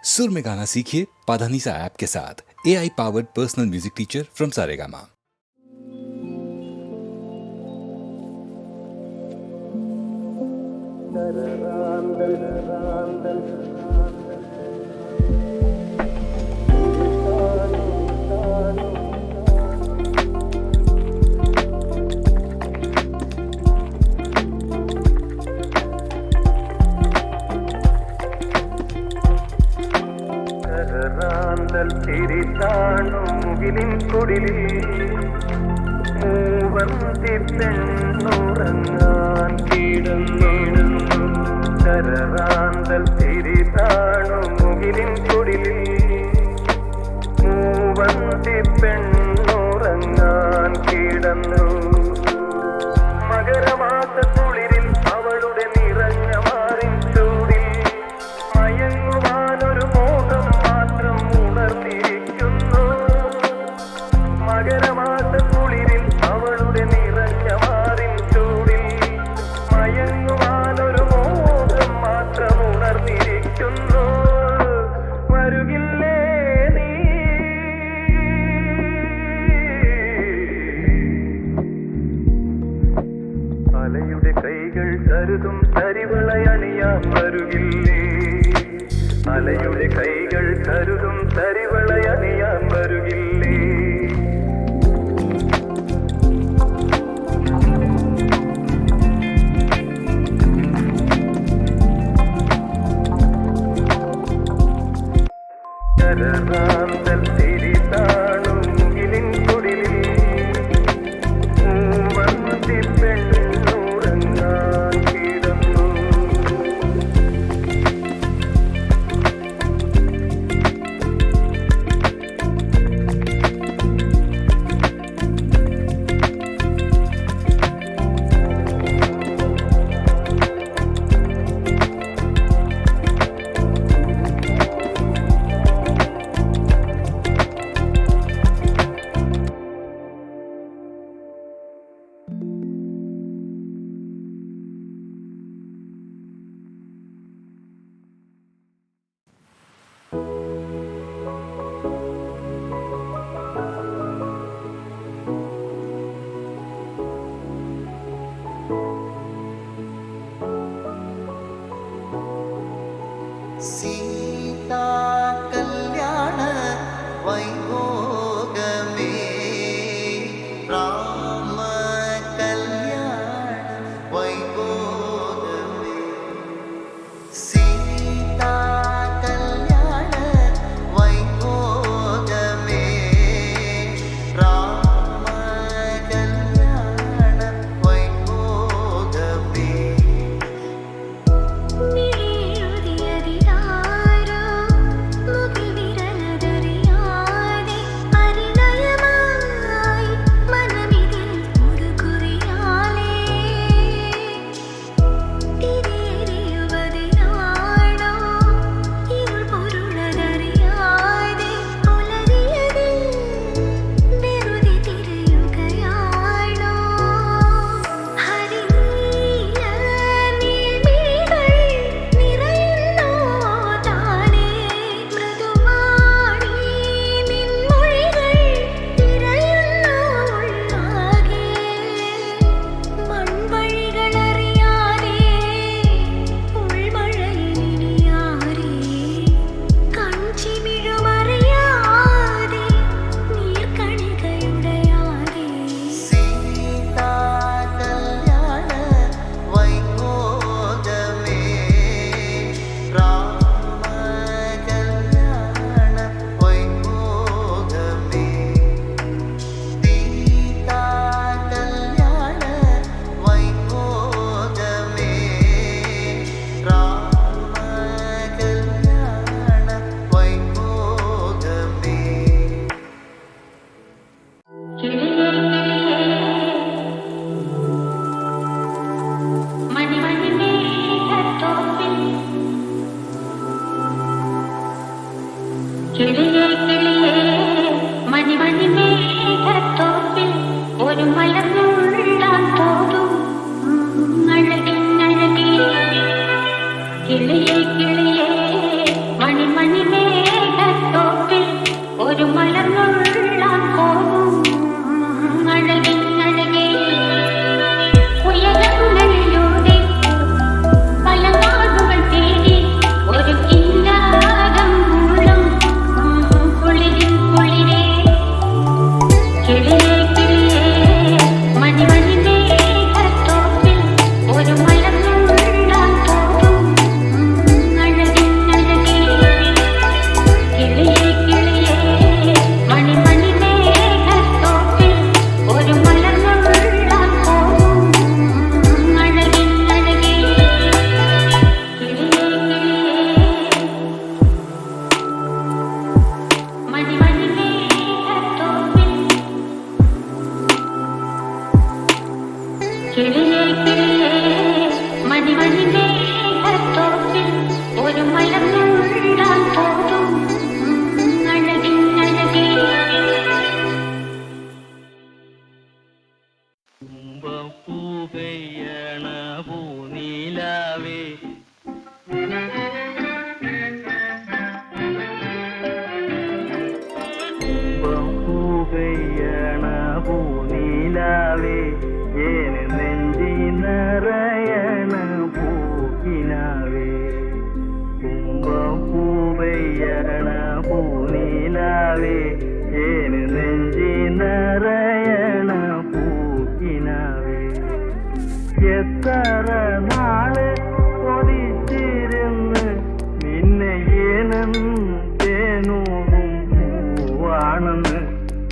सुर में गाना सीखिए पाधानीसा ऐप के साथ। AI powered personal music teacher from Saregama. തിരിതാണു മുകിലിൻ കുടിലിൽ മൂവന്തി പെണ്ണുറങ്ങാൻ കിടന്നിടുന്നു. കരറാന്തൽ തിരിതാണു മുകിലിൻ കുടിലിൽ മൂവന്തി പെണ്ണുറങ്ങാൻ കിടന്നു. മകരമാസ കുളിരിൽ അവളുടെ നിറഞ്ഞ മാറിൻ ചൂടിൽ മയങ്ങുവാനൊരു മോഹം മാത്രം ഉണർന്നിരിക്കുന്നു. മകരമാസ കുളിരിൽ അവളുടെ നിറഞ്ഞ മാറിൻ ചൂടിൽ മയങ്ങുവാനൊരു മോഹം മാത്രം ഉണർന്നിരിക്കുന്നു. വരുകില്ലേ നീ? അലയുടെ കൈകൾ കരുതും തരിവളയണിയാൻ വരുകില്ലേ? അലയുടെ കൈകൾ കരുതും തരിവളയണിയാൻ വരുകില്ലേ? കരറാന്തൽ തിരിതാണു മുകിലിൻ കുടിലിൽ മൂവന്തി പെണ്ണുറങ്ങാൻ കിടന്നു. सीता कल्याण वैभोगमे राम कल्याण वैभोगमे सीता कल्याण वैभोगमे राम कल्याण वैभोगमे കിളിയേ കിളിയേ മണിമണി മേഘത്തോപ്പിൽ ഒരു മലർന്നുള്ളാൻ തോന്നും അഴകിൻ അഴകേ. കിളിയേ കിളിയേ മണിമണി പൂനിലാവേ ഏന് നെഞ്ചി നിറയണ പൂക്കിനാവേ പൂവയ്യണ പൂനിലാവേ ഏന് നെഞ്ചി നിറയണ പൂക്കിനാവേ എത്ര നാള് കൊതിച്ചിരുന്ന് നിന്നെ ഏനെന്നും തേനൂറും പൂവാണെന്ന്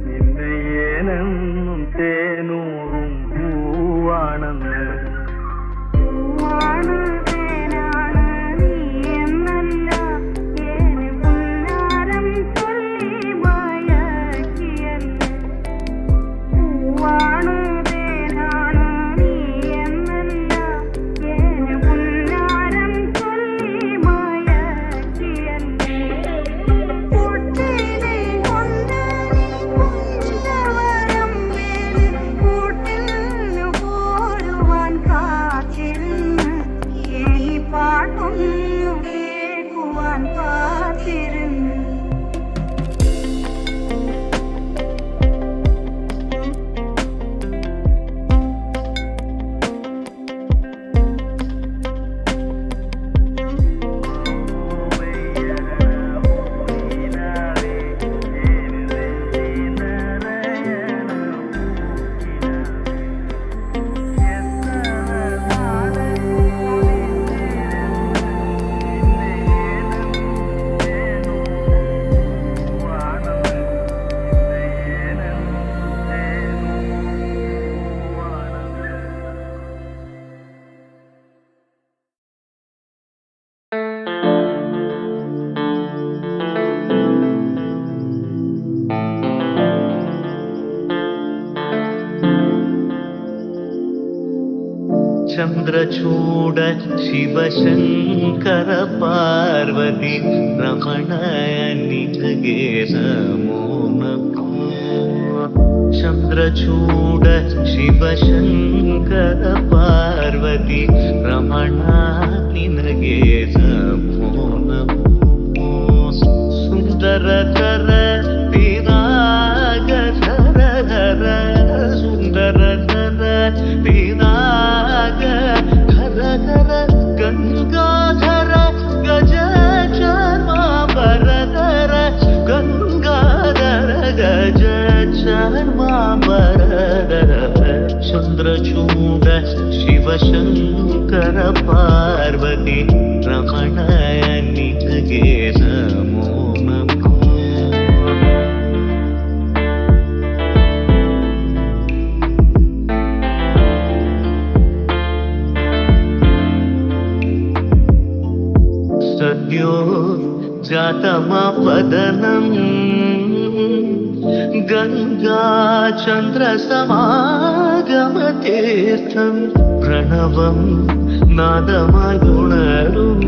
നിന്നെ ഏനെന്നും തേനൂറും പൂവാണെന്ന് ചന്ദ്രചൂഡ ಶಿವಶಂಕರ ಪಾರ್ವತಿ ರಮಣ ನಿನಗೆ ನಮೋ ನಮೋ. ಚಂದ್ರಚೂಡ ಶಿವಶಂಕರ ಪಾರ್ವತಿ ರಮಣ ನಿನಗೆ ನಮೋ ನಮೋ. ಸುಂದರತರ ಪಿರಾಗಧರ ಸುಂದರತರ ಪಿರಾಗ ಗಂಗಾಧರ ಗಜ ಚಾರ್ಮಾಂಬರಧರ ಗಂಗಾಧರ ಗಜ ಚಾರ್ಮಾಂಬರಧರ ಚಂದ್ರಚೂಡ ಶಿವಶಂಕರ ಪಾರ್ವತಿ ರಮಣ ನಿನಗೆ ನಮೋ ನಮೋ. सद्यो जातमपदनं गङ्गाचन्द्रसमागमतीर्थं प्रणवं नादमगुणरुं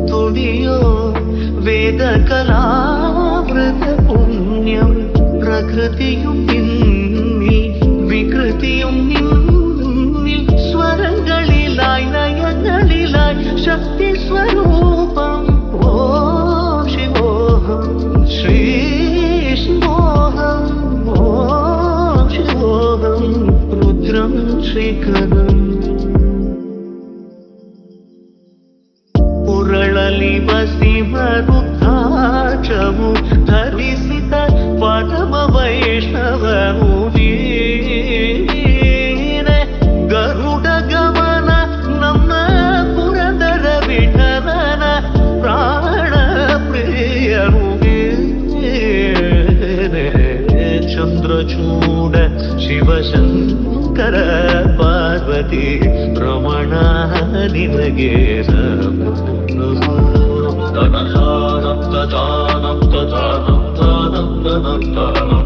तुडियो वेदकलावृतपुण्यं प्रकृतियुं निन्निल विकृतियुं निन्निल स्वरங்களிലായി നയങ്ങളിലായി ശക്തി സ്വരൂപം ഓം ശിവോഹം ശ്രീ ശിവോഹം ഓം ശിവോഹം രുദ്രം ശ്രീകരം ಪುರಳಲಿ ಬಸಿಮರುದ್ರಾಕ್ಷವು ಧರಿಸಿದ ಪರಮ ವೈಷ್ಣವನು ನೀನೆ. ಗರುಡ ಗಮನ ನಮ್ಮ ಪುರಂದರ ವಿಠಲನ ಪ್ರಾಣ ಪ್ರಿಯನು ನೀನೆ. ಚಂದ್ರಚೂಡ ಶಿವಶಂಕರ ಪಾರ್ವತಿ ರಮಣ ನಿನಗೆ ನಮೋ ನಮೋ. ತನತಾನಂ ತತಾನಂ ತತಾನಂ ತಾನಂ ತನಂ ತಾನಂ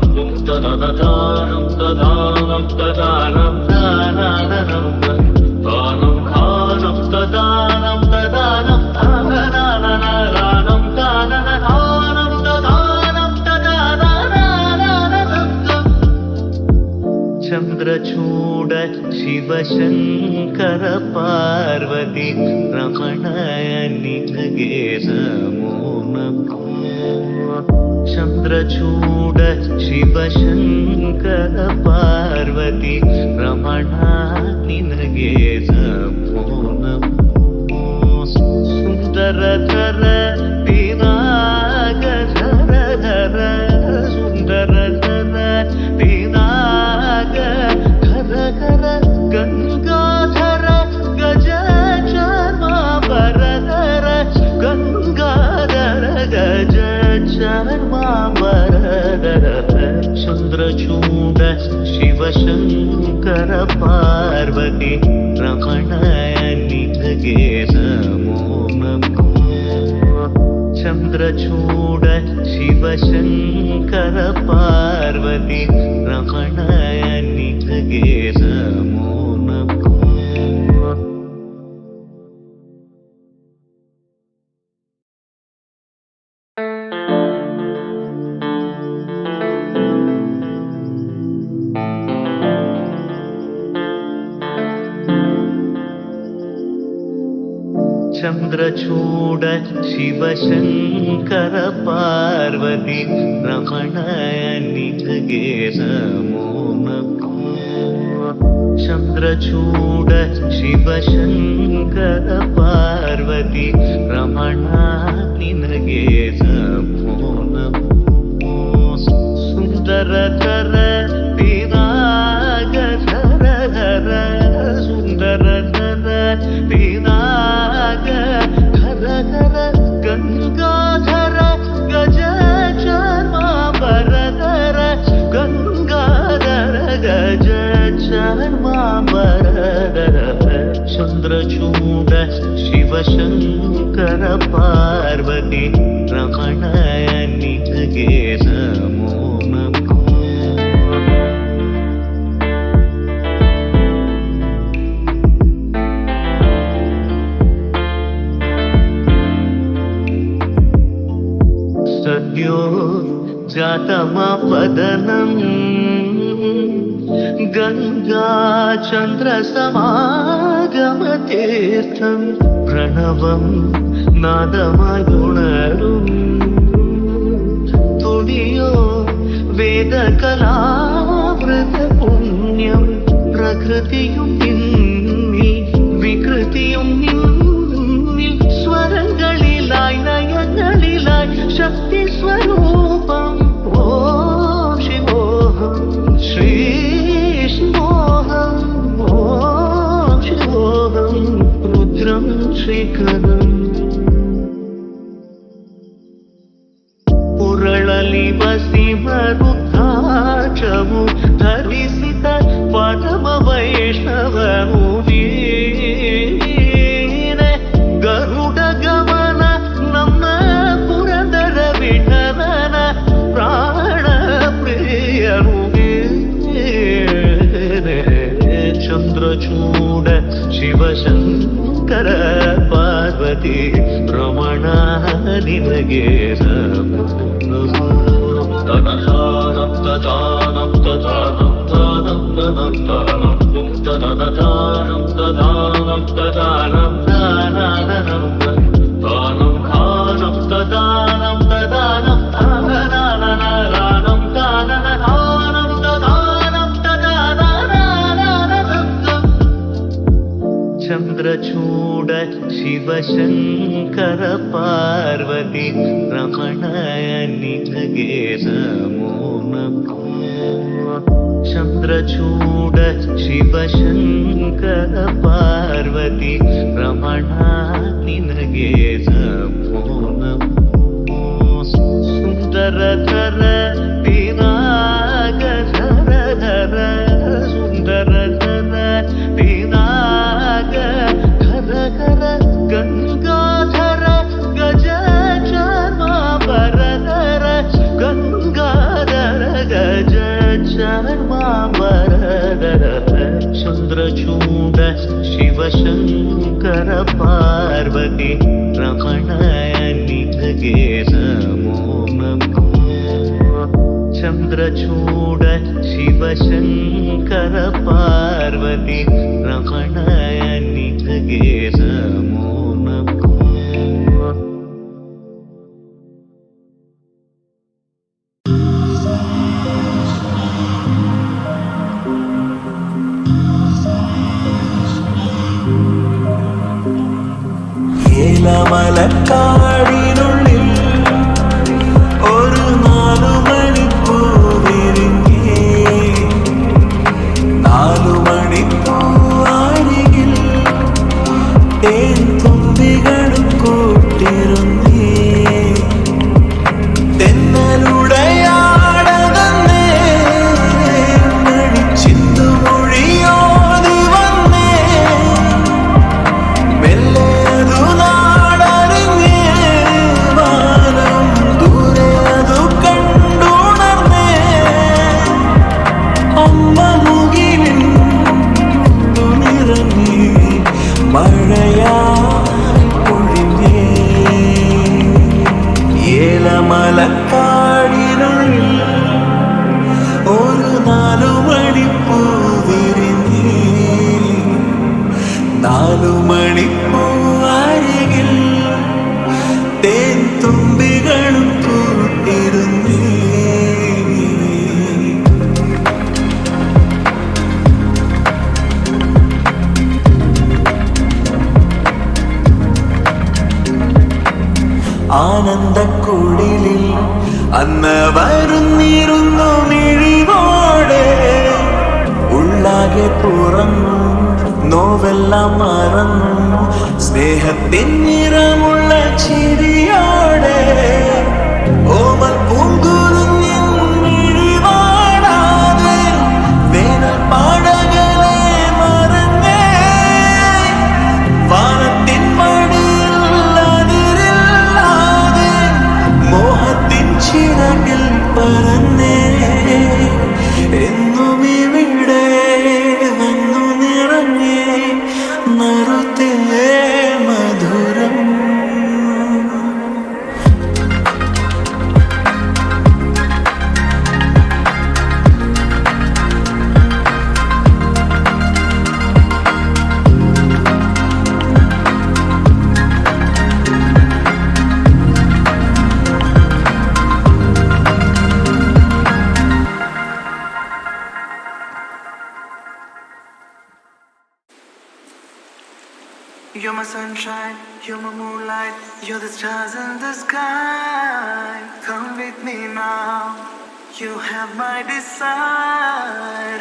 ತನತಾನಂ ತತಾನಂ ತತಾನಂ ತಾನನಂ ತಾನಂ ತಾನಂ ತತಾನಂ ತತಾನಂ ತಾನನನನಂ ತಾನನನಂ ತತಾನಂ ತತಾನನನಂ. ಚಂದ್ರಚೂಡ ಶಿವಶಂಕರ ಪಾರ್ವತಿ ರಮಣ ನಿನಗೆ ನಮೋ ನಮೋ. ಚಂದ್ರ ಚಂದ್ರಚೂಡ ಶಿವಶಂಕರ ಪಾರ್ವತಿ ರಮಣ ನಿನಗೆ ನಮೋ ನಮೋ. ಸುಂದರಧರ ಪಿನಾಗಧರ ಸುಂದರಧರ ಪಿನಾಗ ಘರ ಘರ ಗಂಗಾಧರ ಗಜ ಚರ್ಮಾಂಬರಧರ ಗಂಗಾಧರ ಗಜ ಚರ್ಮಾಂಬರಧರ ಚಂದ್ರಚೂಡ ಶಿವಶಂಕರ ಪಾರ್ವತಿ ರಮಣ ನಿನಗೆ ನಮೋ ನಮೋ. ಚಂದ್ರಚೂಡ ಶಿವಶಂಕರ ಪಾರ್ವತಿ ರಮಣ ನಿನಗೆ ನಮೋ ನಮೋ. ಚಂದ್ರಚೂಡ ಶಿವಶಂಕರ ಪಾರ್ವತಿ ರಮಣ ನಿನಗೆ ನಮೋ ನಮೋ. ಚಂದ್ರಚೂಡ ಶಿವಶಂಕರ ಪಾರ್ವತಿ ರಮಣ ನಿನಗೆ ನಮೋ ನಮೋ. ಸುಂದರಧರ ಪಿನಾಗಧರ ಧರ ಸುಂದರಧರ ಪಿನಾಗ ಘರ ಘರ ಗಂಗಾಧರ ಗಜ ಚರ್ಮಾಂಬರಧರ ಗಂಗಾಧರ ಗಜ ಚರ್ಮಾಂಬರಧರ ಚಂದ್ರಚೂಡ ಶಿವಶಂಕರ ಪಾರ್ವತಿ ರಮಣ ನಿನಗೆ ನಮೋ ನಮೋ. ಸದ್ಯೋ ಜಾತಮಪದನಂ ಗಂಗಾ ಚಂದ್ರ ಸಮಾಗಮತೀರ್ಥಂ ಪ್ರಣವಂ ನಾದಮಗುಣರು ತುಡಿಯೋ ವೇದ ಕಲಾವೃತ പുണ്യം പ്രകൃതിയും നിന്നിൽ വികൃതിയും നിന്നിൽ സ്വരങ്ങളിലായി നയങ്ങളിലായി ശക്തി സ്വരൂപം ഓം ശിവോഹം ശ്രീ ശിവോഹം ഓം ശിവോഹം രുദ്രം ശ്രീകരം ಪುರಳಲಿ ಬಸಿಮರುದ್ರಾಕ್ಷವು ಧರಿಸಿದ ಪರಮ ವೈಷ್ಣವನು ನೀನೆ. ಗರುಡ ಗಮನ ನಮ್ಮ ಪುರಂದರ ವಿಠಲನ ಪ್ರಾಣ ಪ್ರಿಯನು ನೀನೆ. ಚಂದ್ರಚೂಡ ಶಿವಶಂಕರ ಪಾರ್ವತಿ ರಮಣ ನಿನಗೆ ನಮೋ ನಮೋ. ತನತಾನಂ ತತಾನಂ ತತಾನಂ ತಾನಂ ತನಂ ತಾನಂ ತನತಾನಂ ತತಾನಂ ತತಾನಂ ತಾನಂ ತಾನಂ ತಾನಂ ತತಾನಂ ತತಾನಂ ತಾನಂ ತಾನಂ ತಾನಂ ತತಾನಂ ತತಾನಂ. ಚಂದ್ರಚೂಡ ಶಿವಶಂಕರ ಪಾರ್ವತಿ ರಮಣ ನಿನಗೆ ನಮೋ ನಮೋ. ಚಂದ್ರಚೂಡ ಶಿವಶಂಕರ ಪಾರ್ವತಿ ರಮಣ ನಿನಗೆ ನಮೋ ನಮೋ. ಸುಂದರಧರ ಪಿನಾಗಧರ ಧರ ಸುಂದರಧರ ಪಿನಾಗ ಘರ ಘರ ಗಂಗಾಧರ ಗಜ ಚರ್ಮಾಂಬರಧರ ಗಂಗಾಧರ ಗಜ ಚರ್ಮಾಂಬರಧರ ಚಂದ್ರಚೂಡ ಶಿವಶಂಕರ ಪಾರ್ವತಿ ರಮಣ ನಿನಗೆ ನಮೋ ನಮೋ. ಚಂದ್ರಚೂಡ ಶಿವಶಂಕರ ಪಾರ್ವತಿ ರಮಣ ನಿನಗೆ ನಮೋ ನಮೋ. നീലമലക്കാടിനുള്ളിൽ ഒരു 4 മണിപ്പൂ വിരിഞ്ഞ് 4 മണിപ്പൂ അരികിൽ തേൻ തുമ്പികളും കൂട്ടിരുന്നേ. ആനന്ദക്കുടിലിൽ അന്ന് വരുന്നിരുന്നു മിഴിവോടെ, ഉള്ളാകെ തുറന്നു നോവെല്ലാം മറന്നു സ്നേഹത്തിൻ നിറമുള്ള ചിരിയോടെ. ഓമൽ പൂങ്കുരുന്നിൻ മിഴിവാടാതെ വേനൽ പാടകളെ മറന്നേ. വാനത്തിൻ മടിയിൽ അതിരില്ലാതെ മോഹത്തിൻ ചിറകിൽ പറന്നേ. എന്നും ഇവിടെ വന്നു നിറഞ്ഞേ നറുത്തേ മധുരം. You're my sunshine, you're my moonlight, you're the stars in the sky. Come with me now, you have my desire.